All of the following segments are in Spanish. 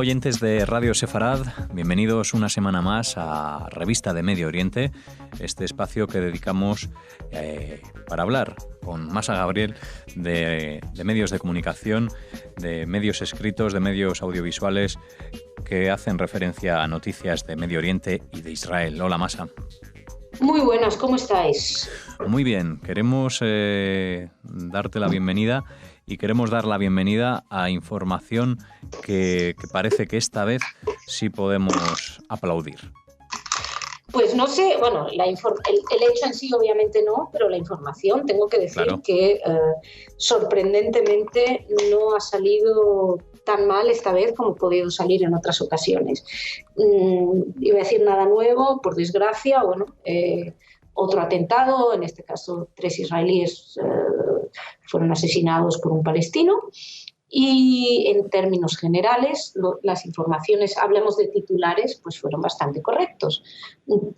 Hola oyentes de Radio Sefarad, bienvenidos una semana más a Revista de Medio Oriente, este espacio que dedicamos para hablar con Masa Gabriel de medios de comunicación, de medios escritos, de medios audiovisuales que hacen referencia a noticias de Medio Oriente y de Israel. Hola Masa. Muy buenas, ¿cómo estáis? Muy bien, queremos darte la bienvenida y queremos dar la bienvenida a información que parece que esta vez sí podemos aplaudir. Pues no sé, bueno, el hecho en sí obviamente no, pero la información, tengo que decir claro que sorprendentemente no ha salido tan mal esta vez como ha podido salir en otras ocasiones. Iba a decir nada nuevo, por desgracia, otro atentado, en este caso 3 israelíes fueron asesinados por un palestino. Y en términos generales, las informaciones, hablemos de titulares, pues fueron bastante correctos.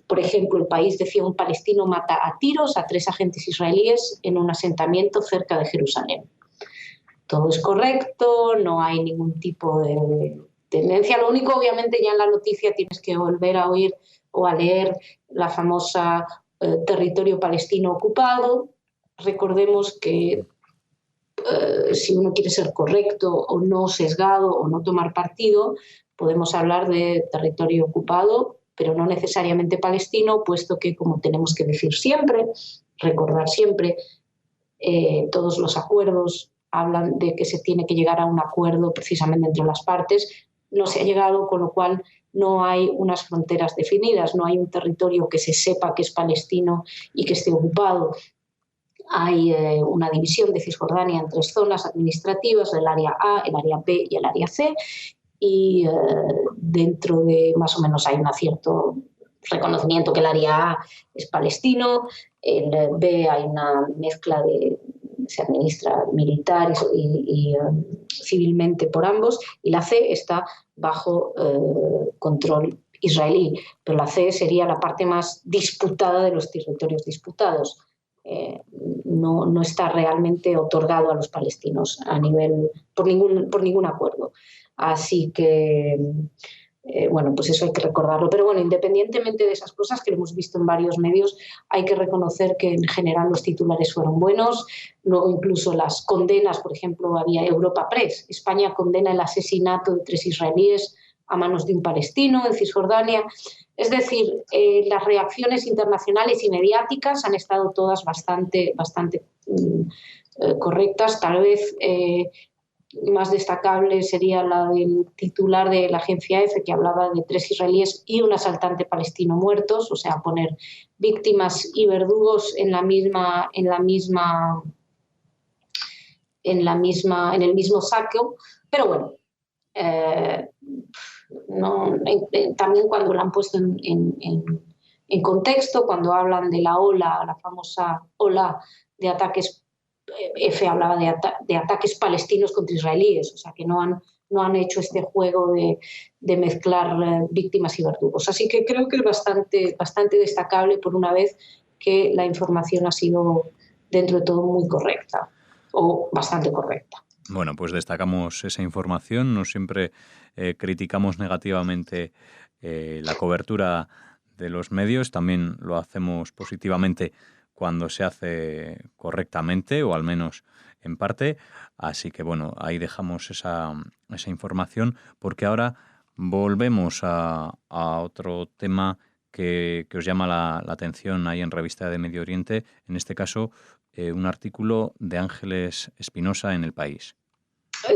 Por ejemplo, El País decía: un palestino mata a tiros a 3 agentes israelíes en un asentamiento cerca de Jerusalén. Todo es correcto, no hay ningún tipo de tendencia. Lo único, obviamente, ya en la noticia tienes que volver a oír o a leer la famosa territorio palestino ocupado. Recordemos que si uno quiere ser correcto o no sesgado o no tomar partido, podemos hablar de territorio ocupado, pero no necesariamente palestino, puesto que, como tenemos que decir siempre, recordar siempre, todos los acuerdos hablan de que se tiene que llegar a un acuerdo precisamente entre las partes. No se ha llegado, con lo cual no hay unas fronteras definidas, no hay un territorio que se sepa que es palestino y que esté ocupado. Hay una división de Cisjordania en 3 zonas administrativas, el área A, el área B y el área C, y dentro de más o menos hay un cierto reconocimiento que el área A es palestino, el B hay una mezcla se administra militar y civilmente por ambos, y la C está bajo control israelí, pero la C sería la parte más disputada de los territorios disputados. No está realmente otorgado a los palestinos por ningún acuerdo. Así que, pues eso hay que recordarlo. Pero bueno, independientemente de esas cosas que lo hemos visto en varios medios, hay que reconocer que en general los titulares fueron buenos. Luego incluso las condenas, por ejemplo, había Europa Press. España condena el asesinato de 3 israelíes a manos de un palestino en Cisjordania. Es decir, las reacciones internacionales y mediáticas han estado todas bastante correctas. Tal vez más destacable sería la del titular de la agencia EFE, que hablaba de 3 israelíes y un asaltante palestino muertos, o sea, poner víctimas y verdugos en el mismo saco. Pero bueno, también cuando lo han puesto en contexto, cuando hablan de la famosa ola de ataques, EFE hablaba de ataques palestinos contra israelíes, o sea que no han hecho este juego de mezclar víctimas y verdugos. Así que creo que es bastante destacable, por una vez, que la información ha sido dentro de todo muy correcta o bastante correcta. Bueno, pues destacamos esa información, no siempre criticamos negativamente la cobertura de los medios, también lo hacemos positivamente cuando se hace correctamente o al menos en parte, así que bueno, ahí dejamos esa información, porque ahora volvemos a otro tema que os llama la atención ahí en Revista de Medio Oriente, en este caso un artículo de Ángeles Espinosa en El País.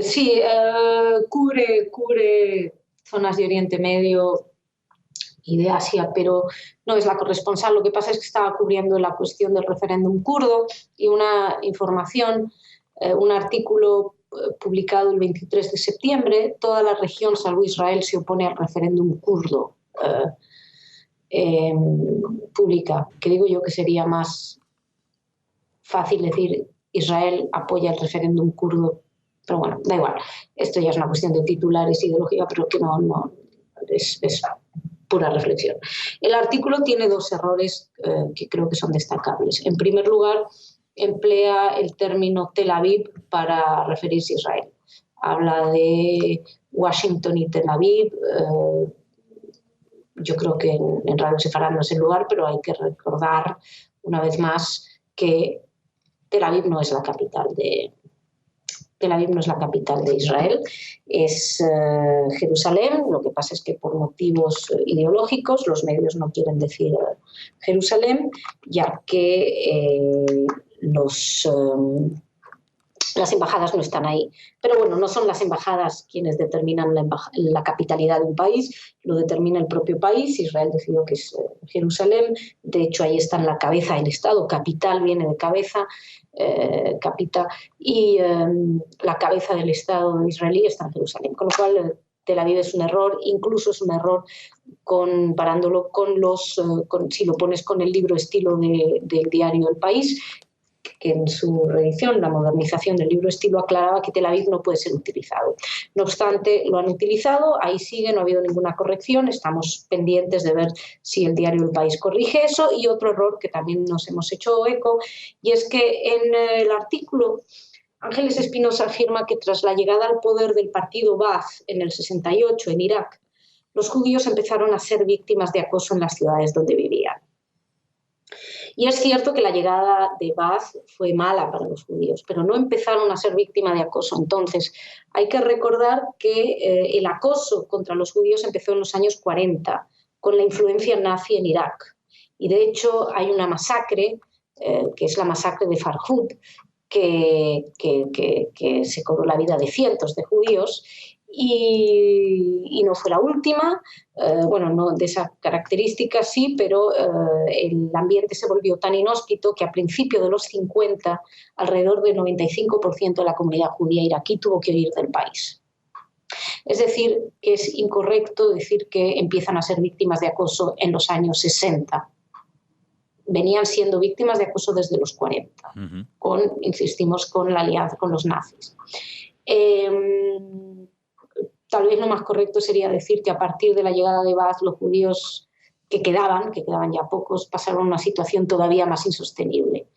Sí, cubre zonas de Oriente Medio y de Asia, pero no es la corresponsal. Lo que pasa es que estaba cubriendo la cuestión del referéndum kurdo y una información, un artículo publicado el 23 de septiembre, toda la región salvo Israel se opone al referéndum kurdo. Publica, que digo yo que sería más fácil decir Israel apoya el referéndum kurdo, pero bueno, da igual. Esto ya es una cuestión de titulares ideológica, pero que no es pura reflexión. El artículo tiene 2 errores que creo que son destacables. En primer lugar, emplea el término Tel Aviv para referirse a Israel. Habla de Washington y Tel Aviv. Yo creo que en Radio Sefarad no es el lugar, pero hay que recordar una vez más que Tel Aviv no es la capital de Israel, es Jerusalén. Lo que pasa es que por motivos ideológicos los medios no quieren decir Jerusalén, ya que las embajadas no están ahí. Pero bueno, no son las embajadas quienes determinan la capitalidad de un país, lo determina el propio país. Israel decidió que es Jerusalén. De hecho, ahí está en la cabeza del Estado. Capital viene de cabeza, y la cabeza del Estado israelí está en Jerusalén. Con lo cual, Tel Aviv es un error, incluso es un error comparándolo si lo pones con el libro estilo del diario El País, que en su reedición, la modernización del libro estilo, aclaraba que Tel Aviv no puede ser utilizado. No obstante, lo han utilizado, ahí sigue, no ha habido ninguna corrección, estamos pendientes de ver si el diario El País corrige eso. Y otro error que también nos hemos hecho eco, y es que en el artículo Ángeles Espinosa afirma que tras la llegada al poder del partido Baath en el 68 en Irak, los judíos empezaron a ser víctimas de acoso en las ciudades donde vivían. Y es cierto que la llegada de Baath fue mala para los judíos, pero no empezaron a ser víctimas de acoso. Entonces, hay que recordar que el acoso contra los judíos empezó en los años 40, con la influencia nazi en Irak. Y de hecho hay una masacre, que es la masacre de Farhud, que se cobró la vida de cientos de judíos. Y no fue la última, no de esa característica sí, pero el ambiente se volvió tan inhóspito que a principios de los 50 alrededor del 95% de la comunidad judía iraquí tuvo que huir del país. Es decir, que es incorrecto decir que empiezan a ser víctimas de acoso en los años 60. Venían siendo víctimas de acoso desde los 40, insistimos, con la alianza con los nazis. Tal vez lo más correcto sería decir que a partir de la llegada de Baath los judíos que quedaban ya pocos, pasaron a una situación todavía más insostenible.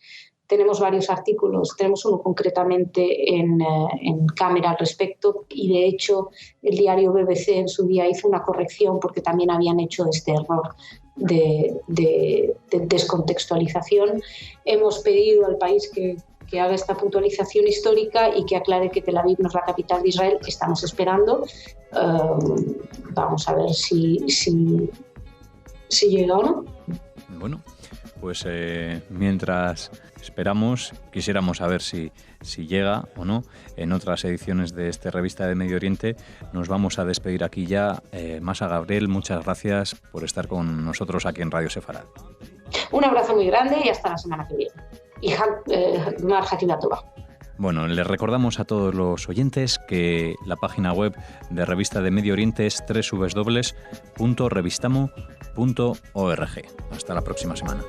Tenemos varios artículos, tenemos uno concretamente en Cámara al respecto, y de hecho el diario BBC en su día hizo una corrección porque también habían hecho este error de descontextualización. Hemos pedido al país que haga esta puntualización histórica y que aclare que Tel Aviv no es la capital de Israel. Estamos esperando. Vamos a ver si llega o no. Bueno, pues mientras esperamos, quisiéramos saber si llega o no. En otras ediciones de esta revista de Medio Oriente nos vamos a despedir aquí ya. Masa Gabriel, muchas gracias por estar con nosotros aquí en Radio Sefarad. Un abrazo muy grande y hasta la semana que viene. Y Gmar Hativá Tová. Bueno, les recordamos a todos los oyentes que la página web de Revista de Medio Oriente es www.revistamo.org. Hasta la próxima semana.